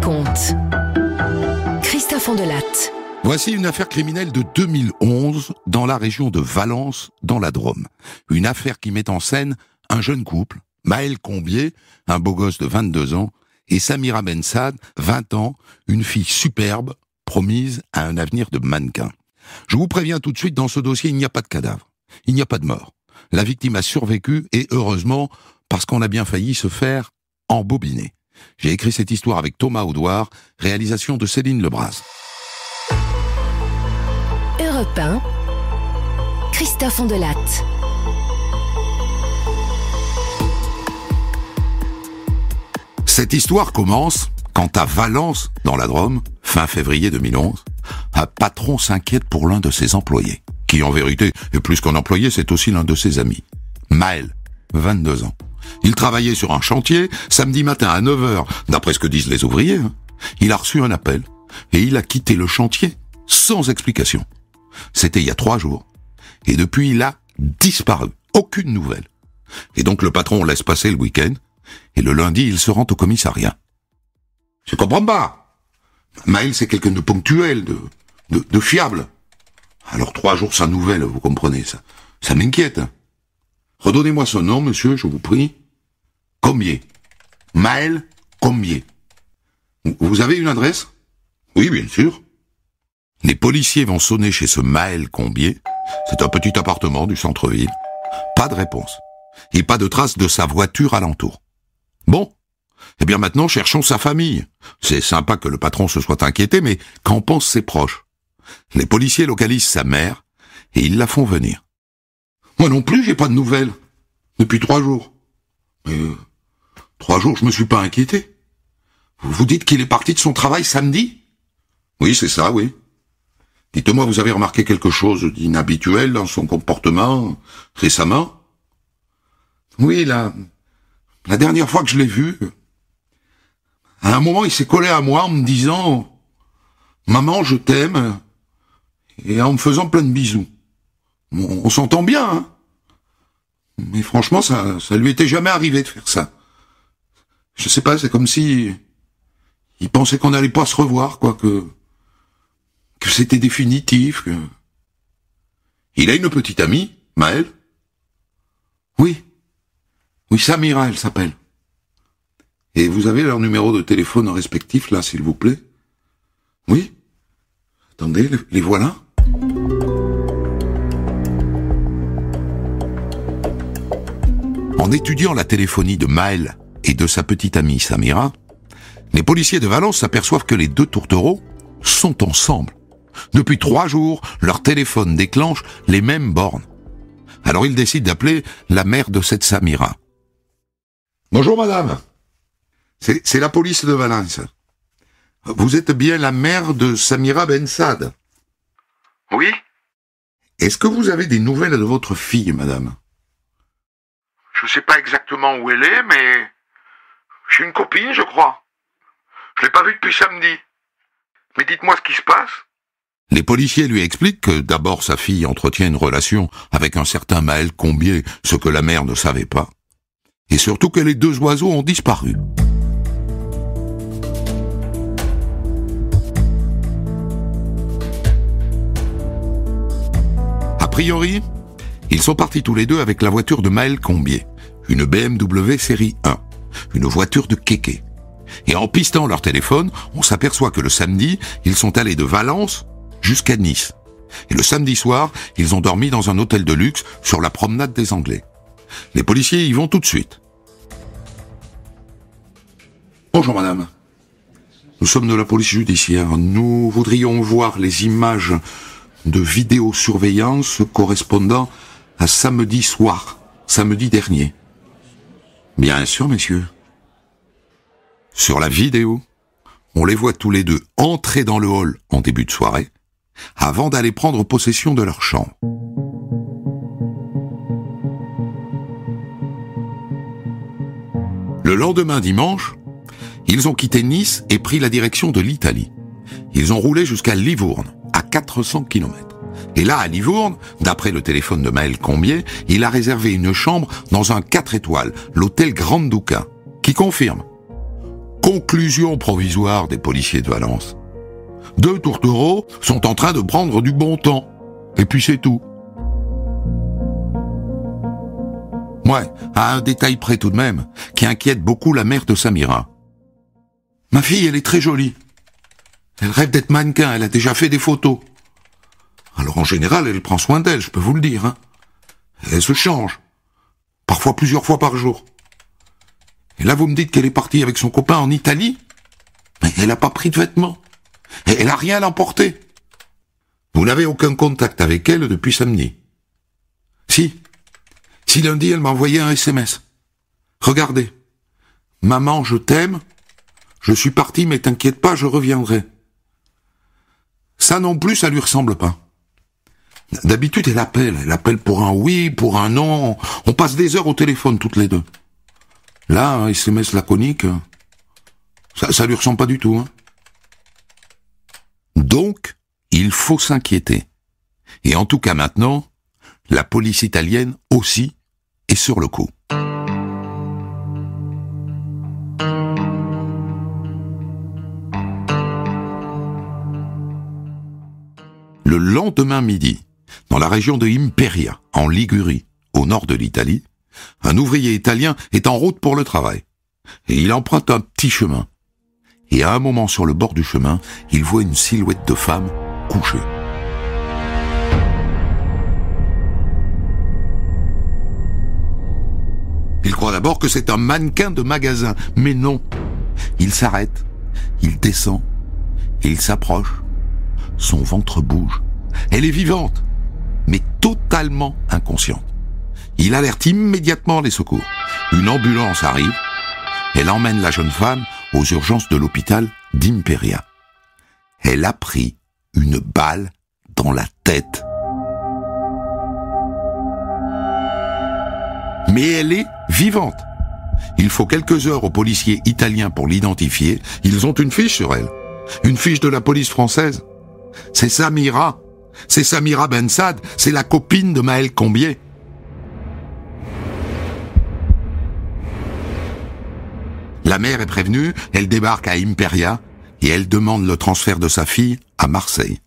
raconte. Christophe Ondelatte. Voici une affaire criminelle de 2011 dans la région de Valence, dans la Drôme. Une affaire qui met en scène un jeune couple, Maël Combier, un beau gosse de 22 ans, et Samira Bensad, 20 ans, une fille superbe, promise à un avenir de mannequin. Je vous préviens tout de suite, dans ce dossier, il n'y a pas de cadavre. Il n'y a pas de mort. La victime a survécu, et heureusement, parce qu'on a bien failli se faire embobiner. J'ai écrit cette histoire avec Thomas Audouard, réalisation de Céline Lebras. Europe 1, Christophe Ondelatte. Cette histoire commence quand à Valence, dans la Drôme, fin février 2011, un patron s'inquiète pour l'un de ses employés, qui en vérité est plus qu'un employé, c'est aussi l'un de ses amis. Maël, 22 ans. Il travaillait sur un chantier, samedi matin à 9h, d'après ce que disent les ouvriers. Il a reçu un appel, et il a quitté le chantier sans explication. C'était il y a 3 jours. Et depuis, il a disparu. Aucune nouvelle. Et donc le patron laisse passer le week-end, et le lundi, il se rend au commissariat. Je comprends pas. Maël, c'est quelqu'un de ponctuel, de fiable. Alors 3 jours sans nouvelles, vous comprenez, ça m'inquiète. Redonnez-moi son nom, monsieur, je vous prie. Combier. Maël Combier. Vous avez une adresse? Oui, bien sûr. Les policiers vont sonner chez ce Maël Combier. C'est un petit appartement du centre-ville. Pas de réponse. Et pas de trace de sa voiture alentour. Bon. Eh bien maintenant, cherchons sa famille. C'est sympa que le patron se soit inquiété, mais qu'en pensent ses proches? Les policiers localisent sa mère, et ils la font venir. Moi non plus, j'ai pas de nouvelles. Depuis 3 jours. Mais 3 jours, je me suis pas inquiété. Vous dites qu'il est parti de son travail samedi? Oui, c'est ça, oui. Dites-moi, vous avez remarqué quelque chose d'inhabituel dans son comportement récemment? Oui, la dernière fois que je l'ai vu, à un moment, il s'est collé à moi en me disant « Maman, je t'aime » et en me faisant plein de bisous. On s'entend bien, hein. Mais franchement, ça lui était jamais arrivé de faire ça. Je sais pas, c'est comme si il pensait qu'on n'allait pas se revoir, quoi, que c'était définitif, que... Il a une petite amie, Maël? Oui, Samira, elle s'appelle. Et vous avez leur numéro de téléphone respectif, là, s'il vous plaît? Oui? Attendez, les voilà. En étudiant la téléphonie de Maël et de sa petite amie Samira, les policiers de Valence s'aperçoivent que les 2 tourtereaux sont ensemble. Depuis 3 jours, leur téléphone déclenche les mêmes bornes. Alors ils décident d'appeler la mère de cette Samira. Bonjour madame. C'est la police de Valence. Vous êtes bien la mère de Samira Bensad? Oui. Est-ce que vous avez des nouvelles de votre fille, madame? Je sais pas exactement où elle est, mais j'ai une copine, je crois. Je l'ai pas vue depuis samedi. Mais dites-moi ce qui se passe. Les policiers lui expliquent que d'abord sa fille entretient une relation avec un certain Maël Combier, ce que la mère ne savait pas. Et surtout que les 2 oiseaux ont disparu. A priori, ils sont partis tous les 2 avec la voiture de Maël Combier, une BMW série 1, une voiture de kéké. Et en pistant leur téléphone, on s'aperçoit que le samedi, ils sont allés de Valence jusqu'à Nice. Et le samedi soir, ils ont dormi dans un hôtel de luxe sur la promenade des Anglais. Les policiers y vont tout de suite. Bonjour madame. Nous sommes de la police judiciaire. Nous voudrions voir les images de vidéosurveillance correspondant à samedi soir, samedi dernier. Bien sûr, messieurs. Sur la vidéo, on les voit tous les 2 entrer dans le hall en début de soirée, avant d'aller prendre possession de leur chambre. Le lendemain dimanche, ils ont quitté Nice et pris la direction de l'Italie. Ils ont roulé jusqu'à Livourne, à 400 km. Et là, à Livourne, d'après le téléphone de Maël Combier, il a réservé une chambre dans un 4 étoiles, l'hôtel Grand Duca, qui confirme Conclusion provisoire des policiers de Valence. 2 tourtereaux sont en train de prendre du bon temps. Et puis c'est tout. Ouais, à un détail près tout de même, qui inquiète beaucoup la mère de Samira. Ma fille, elle est très jolie. Elle rêve d'être mannequin, elle a déjà fait des photos. Alors en général, elle prend soin d'elle, je peux vous le dire. Hein. Elle se change. Parfois plusieurs fois par jour. Et là, vous me dites qu'elle est partie avec son copain en Italie? Mais elle n'a pas pris de vêtements. Et elle n'a rien à l'emporter. Vous n'avez aucun contact avec elle depuis samedi. Si lundi, elle m'a envoyé un SMS. Regardez. Maman, je t'aime. Je suis parti, mais t'inquiète pas, je reviendrai. Ça non plus, ça lui ressemble pas. D'habitude, elle appelle pour un oui, pour un non. On passe des heures au téléphone toutes les deux. Là, un SMS laconique, ça lui ressemble pas du tout. Hein. Donc, il faut s'inquiéter. Et en tout cas maintenant, la police italienne aussi est sur le coup. Le lendemain midi, dans la région de Imperia, en Ligurie, au nord de l'Italie, un ouvrier italien est en route pour le travail. Et il emprunte un petit chemin. Et à un moment sur le bord du chemin, il voit une silhouette de femme couchée. Il croit d'abord que c'est un mannequin de magasin, mais non. Il s'arrête, il descend, et il s'approche. Son ventre bouge. Elle est vivante, mais totalement inconsciente. Il alerte immédiatement les secours. Une ambulance arrive. Elle emmène la jeune femme aux urgences de l'hôpital d'Imperia. Elle a pris une balle dans la tête. Mais elle est vivante. Il faut quelques heures aux policiers italiens pour l'identifier. Ils ont une fiche sur elle. Une fiche de la police française. C'est Samira. C'est Samira Bensad. C'est la copine de Maël Combier. La mère est prévenue, elle débarque à Imperia et elle demande le transfert de sa fille à Marseille,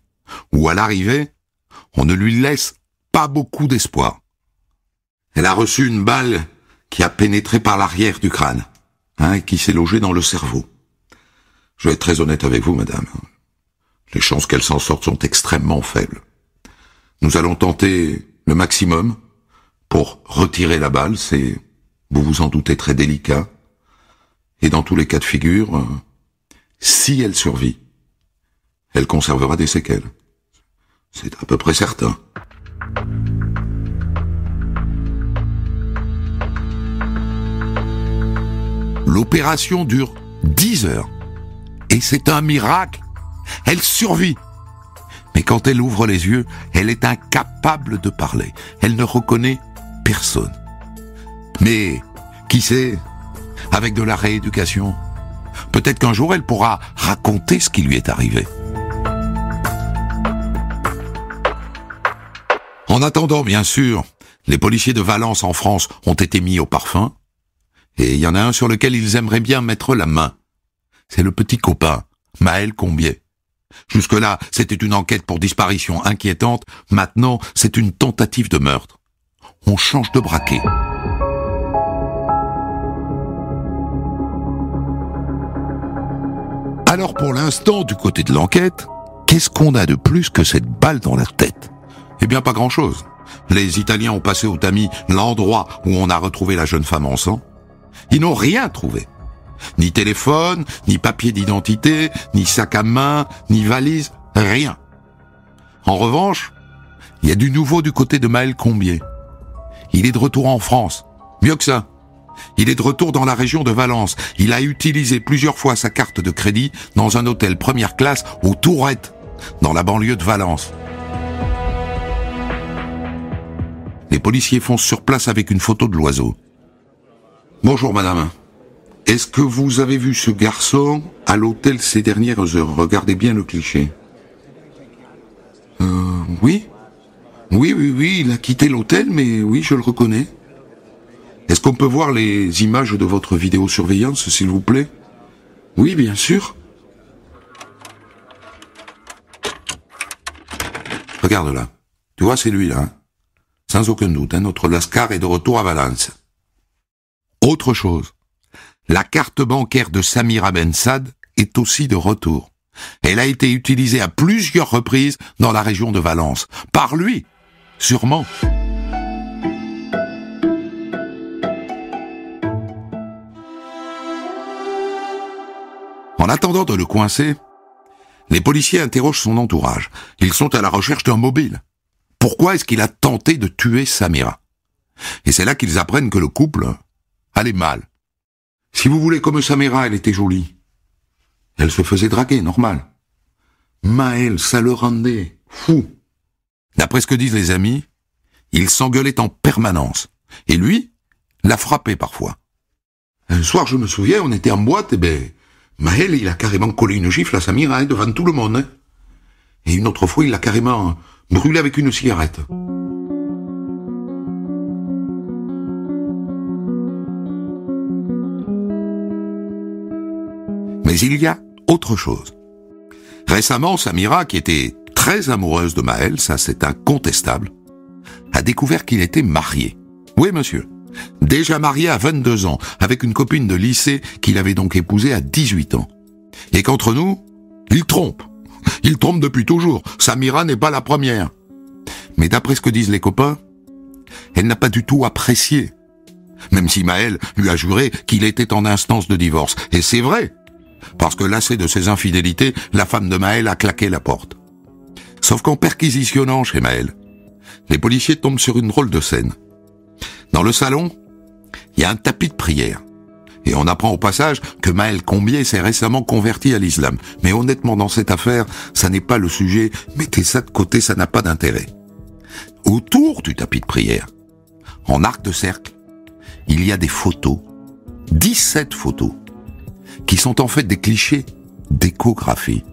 où à l'arrivée, on ne lui laisse pas beaucoup d'espoir. Elle a reçu une balle qui a pénétré par l'arrière du crâne, et qui s'est logée dans le cerveau. Je vais être très honnête avec vous, madame. Les chances qu'elle s'en sorte sont extrêmement faibles. Nous allons tenter le maximum pour retirer la balle, c'est, vous vous en doutez, très délicat. Et dans tous les cas de figure, si elle survit, elle conservera des séquelles. C'est à peu près certain. L'opération dure 10 heures. Et c'est un miracle. Elle survit. Mais quand elle ouvre les yeux, elle est incapable de parler. Elle ne reconnaît personne. Mais, qui sait ? Avec de la rééducation, peut-être qu'un jour elle pourra raconter ce qui lui est arrivé. En attendant, bien sûr, les policiers de Valence en France ont été mis au parfum, et il y en a un sur lequel ils aimeraient bien mettre la main. C'est le petit copain, Maël Combier. Jusque-là, c'était une enquête pour disparition inquiétante, maintenant c'est une tentative de meurtre. On change de braquet. Alors pour l'instant, du côté de l'enquête, qu'est-ce qu'on a de plus que cette balle dans la tête? Eh bien pas grand-chose. Les Italiens ont passé au tamis l'endroit où on a retrouvé la jeune femme en sang. Ils n'ont rien trouvé. Ni téléphone, ni papier d'identité, ni sac à main, ni valise, rien. En revanche, il y a du nouveau du côté de Maël Combier. Il est de retour en France. Mieux que ça. Il est de retour dans la région de Valence. Il a utilisé plusieurs fois sa carte de crédit dans un hôtel première classe aux Tourettes, dans la banlieue de Valence. Les policiers foncent sur place avec une photo de l'oiseau. Bonjour madame. Est-ce que vous avez vu ce garçon à l'hôtel ces dernières heures? Regardez bien le cliché. Oui. Oui, il a quitté l'hôtel, mais oui, je le reconnais. Est-ce qu'on peut voir les images de votre vidéosurveillance, s'il vous plaît? Oui, bien sûr. Regarde là. Tu vois, c'est lui là. Hein. Sans aucun doute, notre Lascar est de retour à Valence. Autre chose. La carte bancaire de Samira Ben Saad est aussi de retour. Elle a été utilisée à plusieurs reprises dans la région de Valence. Par lui, sûrement. En attendant de le coincer, les policiers interrogent son entourage. Ils sont à la recherche d'un mobile. Pourquoi est-ce qu'il a tenté de tuer Samira? Et c'est là qu'ils apprennent que le couple allait mal. Si vous voulez, comme Samira, elle était jolie. Elle se faisait draguer, normal. Maël, ça le rendait fou. D'après ce que disent les amis, il s'engueulait en permanence. Et lui, l'a frappé parfois. Un soir, je me souviens, on était en boîte, et Maël, il a carrément collé une gifle à Samira, devant tout le monde. Et une autre fois, il l'a carrément brûlé avec une cigarette. Mais il y a autre chose. Récemment, Samira, qui était très amoureuse de Maël, ça c'est incontestable, a découvert qu'il était marié. Oui, monsieur. Déjà marié à 22 ans, avec une copine de lycée qu'il avait donc épousée à 18 ans. Et qu'entre nous, il trompe. Il trompe depuis toujours. Samira n'est pas la première. Mais d'après ce que disent les copains, elle n'a pas du tout apprécié. Même si Maël lui a juré qu'il était en instance de divorce. Et c'est vrai. Parce que lassée de ses infidélités, la femme de Maël a claqué la porte. Sauf qu'en perquisitionnant chez Maël, les policiers tombent sur une drôle de scène. Dans le salon, il y a un tapis de prière. Et on apprend au passage que Maël Combier s'est récemment converti à l'islam. Mais honnêtement, dans cette affaire, ça n'est pas le sujet. Mettez ça de côté, ça n'a pas d'intérêt. Autour du tapis de prière, en arc de cercle, il y a des photos, 17 photos, qui sont en fait des clichés d'échographie.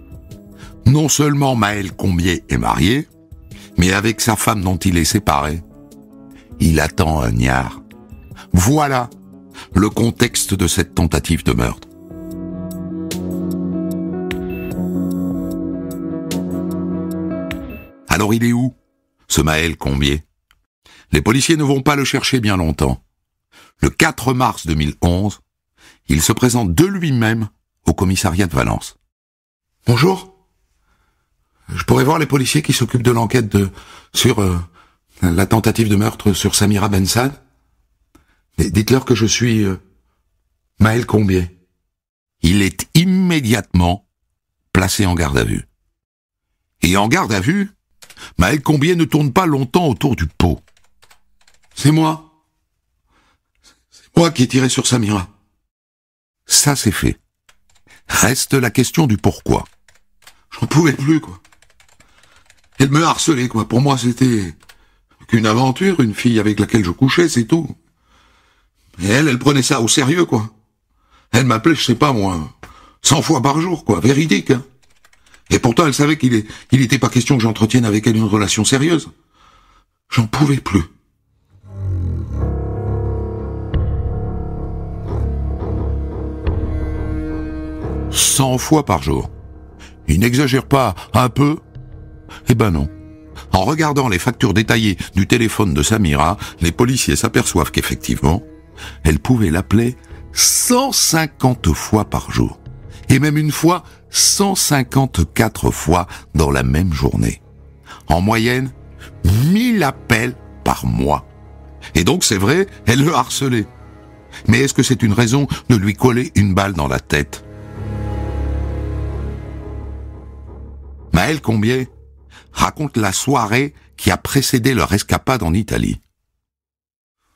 Non seulement Maël Combier est marié, mais avec sa femme dont il est séparé, il attend un niard. Voilà le contexte de cette tentative de meurtre. Alors il est où, ce Maël Combier? Les policiers ne vont pas le chercher bien longtemps. Le 4 mars 2011, il se présente de lui-même au commissariat de Valence. Bonjour. Je pourrais voir les policiers qui s'occupent de l'enquête sur la tentative de meurtre sur Samira Ben Saad? Dites-leur que je suis Maël Combier. Il est immédiatement placé en garde à vue. Et en garde à vue, Maël Combier ne tourne pas longtemps autour du pot. C'est moi. C'est moi qui ai tiré sur Samira. Ça, c'est fait. Reste la question du pourquoi. J'en pouvais plus, quoi. Elle me harcelait, quoi. Pour moi, c'était qu'une aventure, une fille avec laquelle je couchais, c'est tout. Et elle prenait ça au sérieux, quoi. Elle m'appelait, je sais pas moi, 100 fois par jour, quoi. Véridique, hein. Et pourtant, elle savait qu'il était pas question que j'entretienne avec elle une relation sérieuse. J'en pouvais plus. « 100 fois par jour. Il n'exagère pas un peu? Eh ben non. En regardant les factures détaillées du téléphone de Samira, les policiers s'aperçoivent qu'effectivement, elle pouvait l'appeler 150 fois par jour. Et même une fois, 154 fois dans la même journée. En moyenne, 1000 appels par mois. Et donc, c'est vrai, elle le harcelait. Mais est-ce que c'est une raison de lui coller une balle dans la tête? Maël Combier raconte la soirée qui a précédé leur escapade en Italie.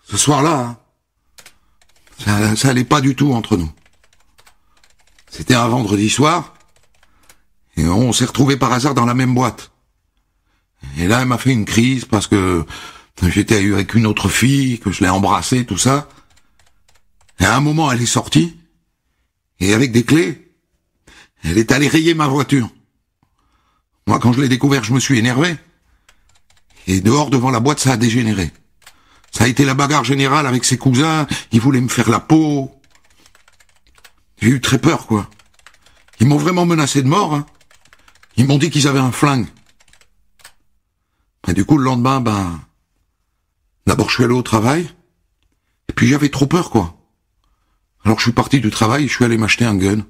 Ce soir-là, ça allait pas du tout entre nous. C'était un vendredi soir, et on s'est retrouvés par hasard dans la même boîte. Et là, elle m'a fait une crise parce que j'étais avec une autre fille, que je l'ai embrassée, tout ça. Et à un moment, elle est sortie, et avec des clés, elle est allée rayer ma voiture. Moi, quand je l'ai découvert, je me suis énervé. Et dehors, devant la boîte, ça a dégénéré. Ça a été la bagarre générale avec ses cousins, ils voulaient me faire la peau. J'ai eu très peur, quoi. Ils m'ont vraiment menacé de mort, hein. Ils m'ont dit qu'ils avaient un flingue. Et du coup, le lendemain, d'abord je suis allé au travail, et puis j'avais trop peur, quoi. Alors je suis parti du travail et je suis allé m'acheter un gun.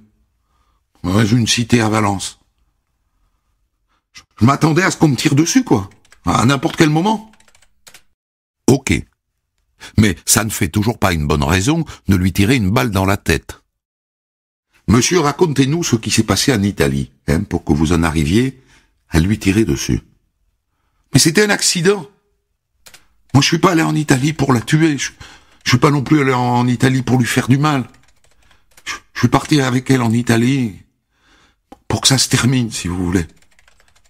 Dans une cité à Valence. Je m'attendais à ce qu'on me tire dessus, quoi. À n'importe quel moment. Ok. Mais ça ne fait toujours pas une bonne raison de lui tirer une balle dans la tête. Monsieur, racontez-nous ce qui s'est passé en Italie, pour que vous en arriviez à lui tirer dessus. Mais c'était un accident. Moi, je suis pas allé en Italie pour la tuer. Je suis pas non plus allé en Italie pour lui faire du mal. Je suis parti avec elle en Italie pour que ça se termine, si vous voulez.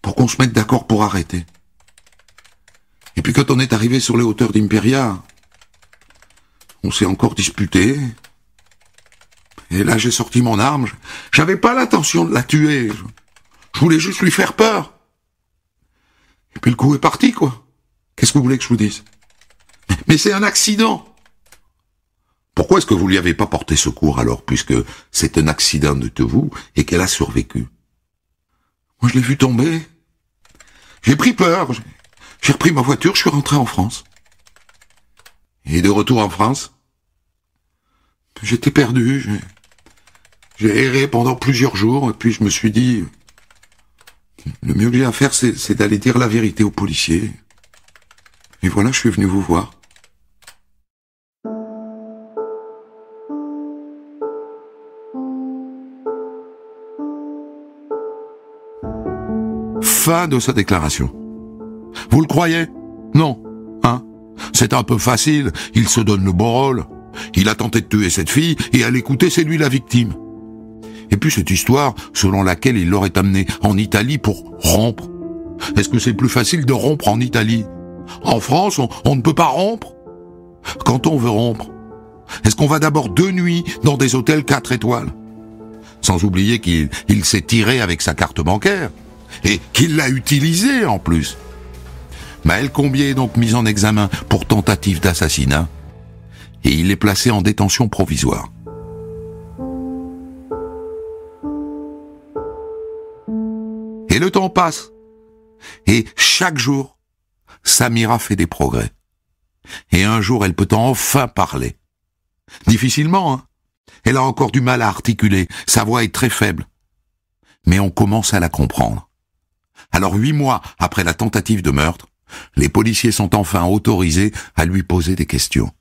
Pour qu'on se mette d'accord pour arrêter. Et puis quand on est arrivé sur les hauteurs d'Imperia, on s'est encore disputé. Et là, j'ai sorti mon arme. J'avais pas l'intention de la tuer. Je voulais juste lui faire peur. Et puis le coup est parti, quoi. Qu'est-ce que vous voulez que je vous dise? Mais c'est un accident. Pourquoi est-ce que vous lui avez pas porté secours alors, puisque c'est un accident de vous et qu'elle a survécu? Moi, je l'ai vu tomber. J'ai pris peur. J'ai repris ma voiture, je suis rentré en France. Et de retour en France, j'étais perdu. J'ai erré pendant plusieurs jours, et puis je me suis dit, le mieux que j'ai à faire, c'est d'aller dire la vérité aux policiers. Et voilà, je suis venu vous voir. Fin de sa déclaration. Vous le croyez? Non, hein? C'est un peu facile, il se donne le bon rôle. Il a tenté de tuer cette fille, et à l'écouter, c'est lui la victime. Et puis cette histoire, selon laquelle il l'aurait amené en Italie pour rompre. Est-ce que c'est plus facile de rompre en Italie? En France, on ne peut pas rompre? Quand on veut rompre, est-ce qu'on va d'abord 2 nuits dans des hôtels 4 étoiles? Sans oublier qu'il s'est tiré avec sa carte bancaire, et qu'il l'a utilisée en plus. Maël Combier est donc mis en examen pour tentative d'assassinat, et il est placé en détention provisoire. Et le temps passe. Et chaque jour, Samira fait des progrès. Et un jour, elle peut enfin parler. Difficilement, hein. Elle a encore du mal à articuler. Sa voix est très faible. Mais on commence à la comprendre. Alors 8 mois après la tentative de meurtre, les policiers sont enfin autorisés à lui poser des questions.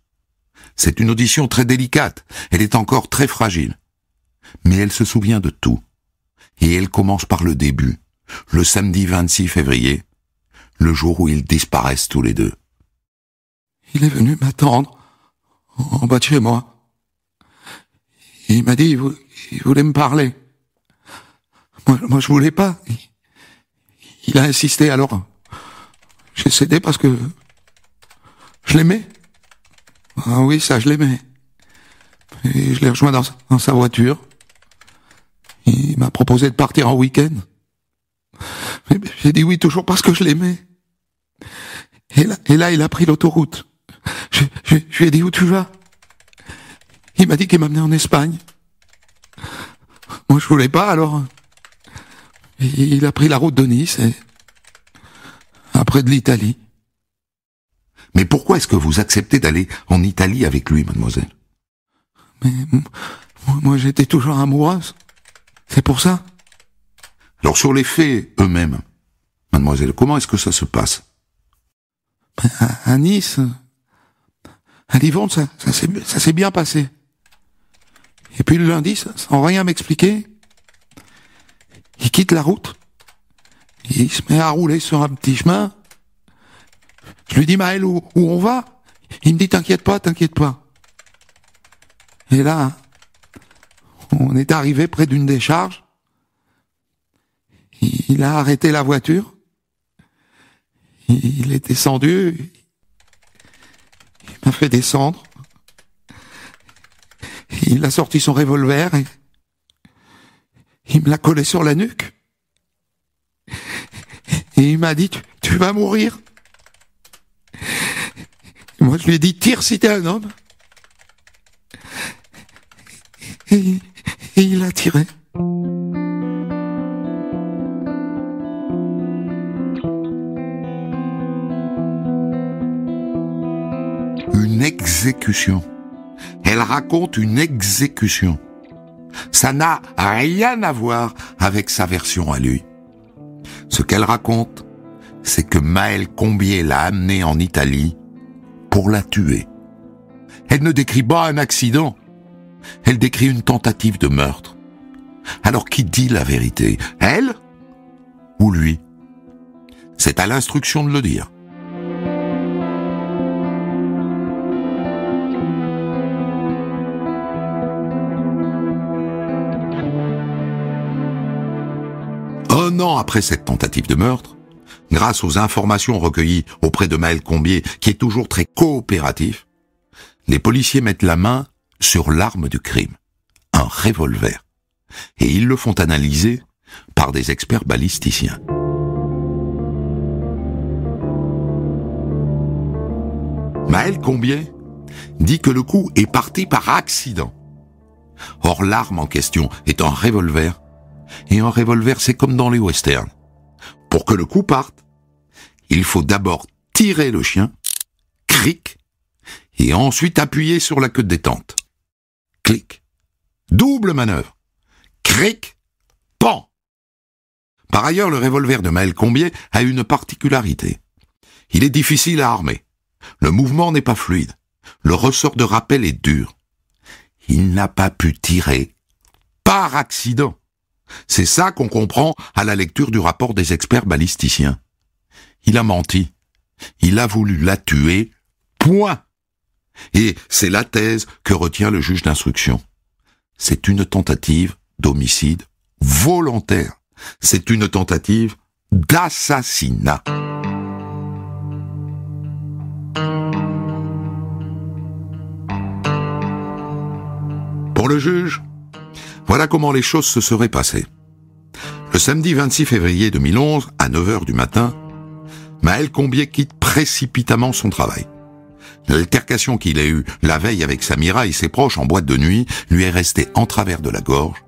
C'est une audition très délicate. Elle est encore très fragile. Mais elle se souvient de tout. Et elle commence par le début. Le samedi 26 février, le jour où ils disparaissent tous les deux. Il est venu m'attendre en bas de chez moi. Il m'a dit il voulait me parler. Moi je voulais pas. Il a insisté, alors j'ai cédé parce que je l'aimais. Ah oui, ça je l'aimais. Et je l'ai rejoint dans sa voiture. Il m'a proposé de partir en week-end. Mais j'ai dit oui toujours parce que je l'aimais. Et là, il a pris l'autoroute. Je lui ai dit où tu vas? Il m'a dit qu'il m'amenait en Espagne. Moi je voulais pas, alors il a pris la route de Nice et après de l'Italie. Mais pourquoi est-ce que vous acceptez d'aller en Italie avec lui, mademoiselle? Mais moi j'étais toujours amoureuse. C'est pour ça. Alors sur les faits eux-mêmes, mademoiselle, comment est-ce que ça se passe? À Nice, à Livourne, ça s'est bien passé. Et puis le lundi, sans rien m'expliquer, il quitte la route. Il se met à rouler sur un petit chemin. Je lui dis, Maël, où on va? Il me dit, t'inquiète pas. Et là, on est arrivé près d'une décharge. Il a arrêté la voiture. Il est descendu. Il m'a fait descendre. Il a sorti son revolver et il me l'a collé sur la nuque. Et il m'a dit, tu vas mourir. Et moi, je lui ai dit, tire si t'es un homme. Et il a tiré. exécution. Elle raconte une exécution. Ça n'a rien à voir avec sa version à lui. Ce qu'elle raconte, c'est que Maël Combier l'a amenée en Italie pour la tuer. Elle ne décrit pas un accident. Elle décrit une tentative de meurtre. Alors qui dit la vérité? Elle ou lui? C'est à l'instruction de le dire. Un an après cette tentative de meurtre, grâce aux informations recueillies auprès de Maël Combier, qui est toujours très coopératif, les policiers mettent la main sur l'arme du crime, un revolver, et ils le font analyser par des experts balisticiens. Maël Combier dit que le coup est parti par accident. Or, l'arme en question est un revolver, et un revolver, c'est comme dans les westerns. Pour que le coup parte, il faut d'abord tirer le chien, cric, et ensuite appuyer sur la queue de détente. Clic. Double manœuvre. Cric. Pan. Par ailleurs, le revolver de Maël Combier a une particularité. Il est difficile à armer. Le mouvement n'est pas fluide. Le ressort de rappel est dur. Il n'a pas pu tirer par accident. C'est ça qu'on comprend à la lecture du rapport des experts balisticiens. Il a menti. Il a voulu la tuer. Point. Et c'est la thèse que retient le juge d'instruction. C'est une tentative d'homicide volontaire. C'est une tentative d'assassinat. Pour le juge, voilà comment les choses se seraient passées. Le samedi 26 février 2011, à 9h du matin, Maël Combier quitte précipitamment son travail. L'altercation qu'il a eue la veille avec Samira et ses proches en boîte de nuit lui est restée en travers de la gorge.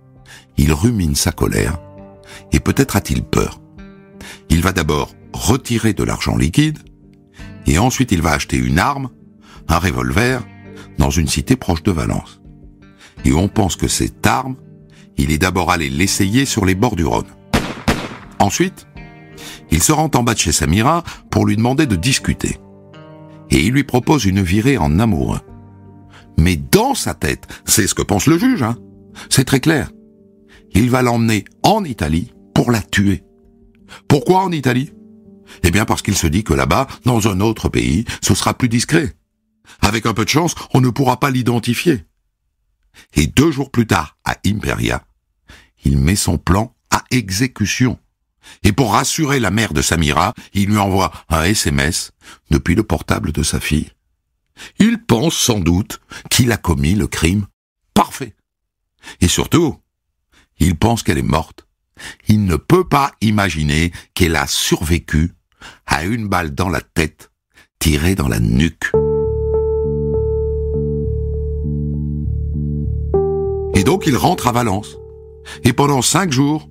Il rumine sa colère, et peut-être a-t-il peur. Il va d'abord retirer de l'argent liquide, et ensuite il va acheter une arme, un revolver, dans une cité proche de Valence. Et on pense que cette arme, il est d'abord allé l'essayer sur les bords du Rhône. Ensuite, il se rend en bas de chez Samira pour lui demander de discuter. Et il lui propose une virée en amoureux. Mais dans sa tête, c'est ce que pense le juge, hein. C'est très clair. Il va l'emmener en Italie pour la tuer. Pourquoi en Italie? Eh bien parce qu'il se dit que là-bas, dans un autre pays, ce sera plus discret. Avec un peu de chance, on ne pourra pas l'identifier. Et 2 jours plus tard, à Imperia, il met son plan à exécution. Et pour rassurer la mère de Samira, il lui envoie un SMS depuis le portable de sa fille. Il pense sans doute qu'il a commis le crime parfait. Et surtout, il pense qu'elle est morte. Il ne peut pas imaginer qu'elle a survécu à une balle dans la tête, tirée dans la nuque. Et donc il rentre à Valence. Et pendant 5 jours,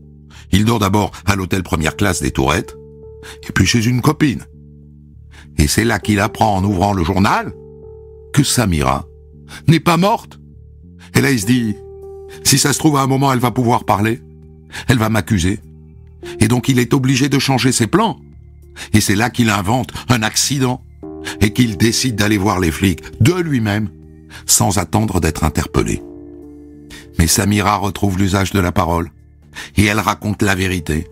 il dort d'abord à l'hôtel première classe des Tourettes, et puis chez une copine. Et c'est là qu'il apprend en ouvrant le journal que Samira n'est pas morte. Et là il se dit, si ça se trouve à un moment elle va pouvoir parler, elle va m'accuser. Et donc il est obligé de changer ses plans. Et c'est là qu'il invente un accident, et qu'il décide d'aller voir les flics de lui-même, sans attendre d'être interpellé. Mais Samira retrouve l'usage de la parole, et elle raconte la vérité.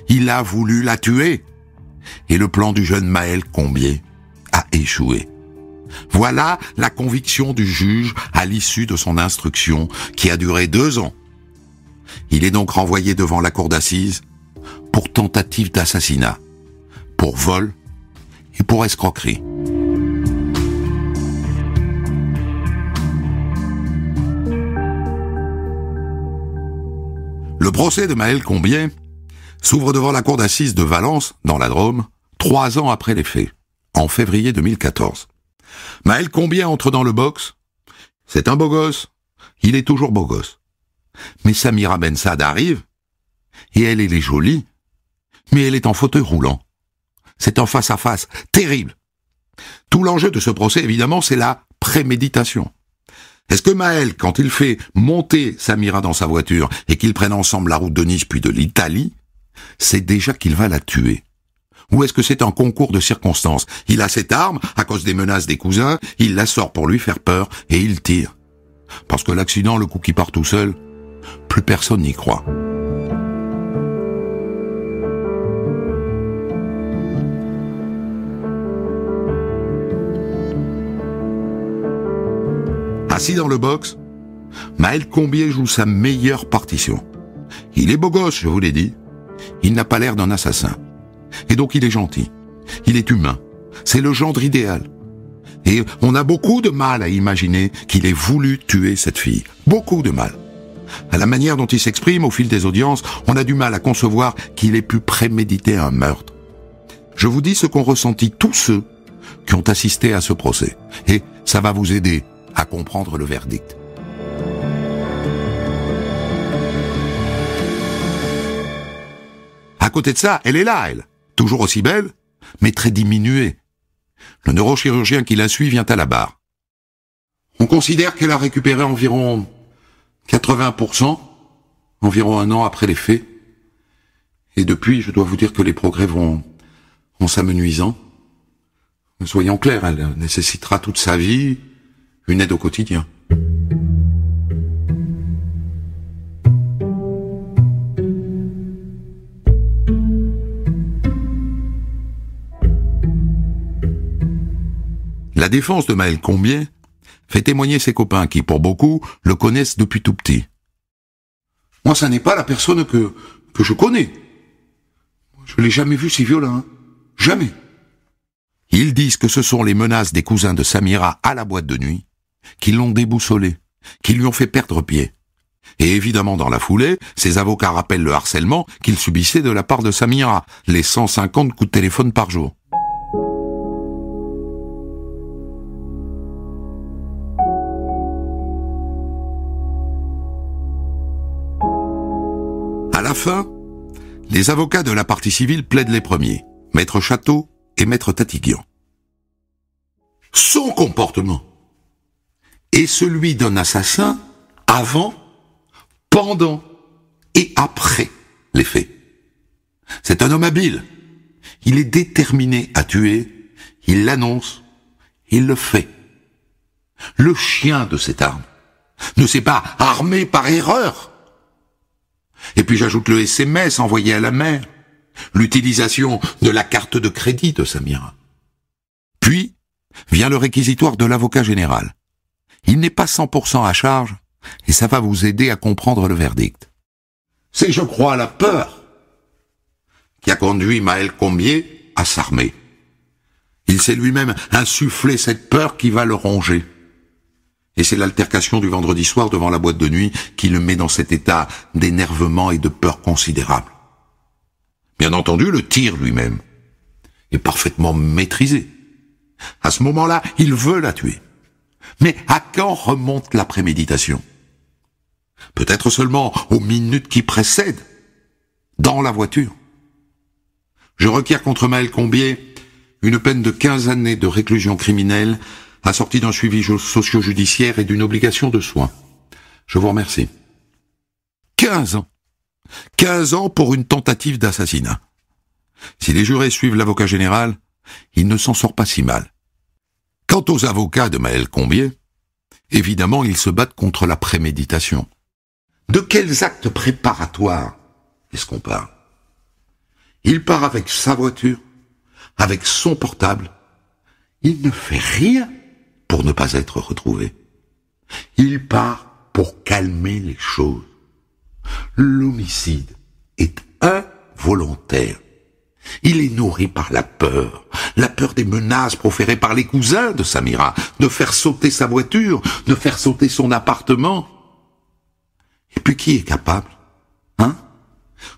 Il a voulu la tuer. Et le plan du jeune Maël Combier a échoué. Voilà la conviction du juge à l'issue de son instruction, qui a duré 2 ans. Il est donc renvoyé devant la cour d'assises pour tentative d'assassinat, pour vol et pour escroquerie. Le procès de Maël Combier s'ouvre devant la cour d'assises de Valence, dans la Drôme, 3 ans après les faits, en février 2014. Maël Combier entre dans le box. C'est un beau gosse. Il est toujours beau gosse. Mais Samira Ben Saad arrive, et elle est jolie, mais elle est en fauteuil roulant. C'est un face-à-face terrible. Tout l'enjeu de ce procès, évidemment, c'est la préméditation. Est-ce que Maël, quand il fait monter Samira dans sa voiture et qu'ils prennent ensemble la route de Nice puis de l'Italie, c'est déjà qu'il va la tuer? Ou est-ce que c'est un concours de circonstances? Il a cette arme, à cause des menaces des cousins, il la sort pour lui faire peur et il tire. Parce que l'accident, le coup qui part tout seul, plus personne n'y croit. Assis dans le box, Maël Combier joue sa meilleure partition. Il est beau gosse, je vous l'ai dit. Il n'a pas l'air d'un assassin. Et donc il est gentil. Il est humain. C'est le gendre idéal. Et on a beaucoup de mal à imaginer qu'il ait voulu tuer cette fille. Beaucoup de mal. À la manière dont il s'exprime au fil des audiences, on a du mal à concevoir qu'il ait pu préméditer un meurtre. Je vous dis ce qu'ont ressenti tous ceux qui ont assisté à ce procès. Et ça va vous aider à comprendre le verdict. À côté de ça, elle est là, elle. Toujours aussi belle, mais très diminuée. Le neurochirurgien qui la suit vient à la barre. On considère qu'elle a récupéré environ 80%, environ 1 an après les faits. Et depuis, je dois vous dire que les progrès vont s'amenuisant. Soyons clairs, elle nécessitera toute sa vie une aide au quotidien. La défense de Maël Combier fait témoigner ses copains qui, pour beaucoup, le connaissent depuis tout petit. Moi, ça n'est pas la personne que je connais. Je l'ai jamais vu si violent. Jamais. Ils disent que ce sont les menaces des cousins de Samira à la boîte de nuit qui l'ont déboussolé, qui lui ont fait perdre pied. Et évidemment, dans la foulée, ses avocats rappellent le harcèlement qu'il subissait de la part de Samira, les 150 coups de téléphone par jour. À la fin, les avocats de la partie civile plaident les premiers, Maître Château et Maître Tatiguian. Son comportement est celui d'un assassin avant, pendant et après les faits. C'est un homme habile. Il est déterminé à tuer, il l'annonce, il le fait. Le chien de cette arme ne s'est pas armé par erreur. Et puis j'ajoute le SMS envoyé à la mère, l'utilisation de la carte de crédit de Samira. Puis vient le réquisitoire de l'avocat général. Il n'est pas 100% à charge, et ça va vous aider à comprendre le verdict. C'est, je crois, la peur qui a conduit Maël Combier à s'armer. Il s'est lui-même insufflé cette peur qui va le ronger. Et c'est l'altercation du vendredi soir devant la boîte de nuit qui le met dans cet état d'énervement et de peur considérable. Bien entendu, le tir lui-même est parfaitement maîtrisé. À ce moment-là, il veut la tuer. Mais à quand remonte la préméditation? Peut-être seulement aux minutes qui précèdent, dans la voiture. Je requiers contre Maël Combier une peine de 15 années de réclusion criminelle assortie d'un suivi socio-judiciaire et d'une obligation de soins. Je vous remercie. 15 ans. 15 ans pour une tentative d'assassinat. Si les jurés suivent l'avocat général, il ne s'en sort pas si mal. Quant aux avocats de Maël Combier, évidemment, ils se battent contre la préméditation. De quels actes préparatoires est-ce qu'on parle? Il part avec sa voiture, avec son portable. Il ne fait rien pour ne pas être retrouvé. Il part pour calmer les choses. L'homicide est involontaire. Il est nourri par la peur des menaces proférées par les cousins de Samira, de faire sauter sa voiture, de faire sauter son appartement. Et puis qui est capable,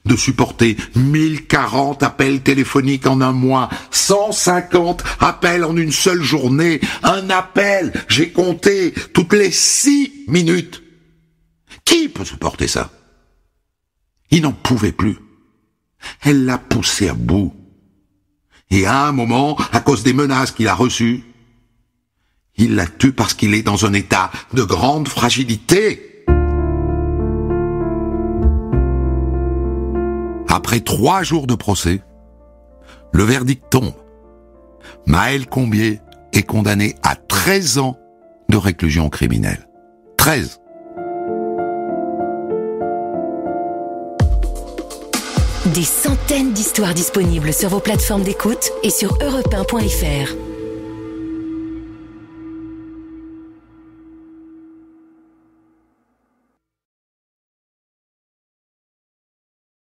de supporter 1040 appels téléphoniques en un mois, 150 appels en une seule journée, un appel, j'ai compté, toutes les 6 minutes. Qui peut supporter ça? Il n'en pouvait plus. Elle l'a poussé à bout. Et à un moment, à cause des menaces qu'il a reçues, Il la tue parce qu'il est dans un état de grande fragilité. Après 3 jours de procès, le verdict tombe. Maël Combier est condamné à 13 ans de réclusion criminelle. 13. Des centaines d'histoires disponibles sur vos plateformes d'écoute et sur europe1.fr.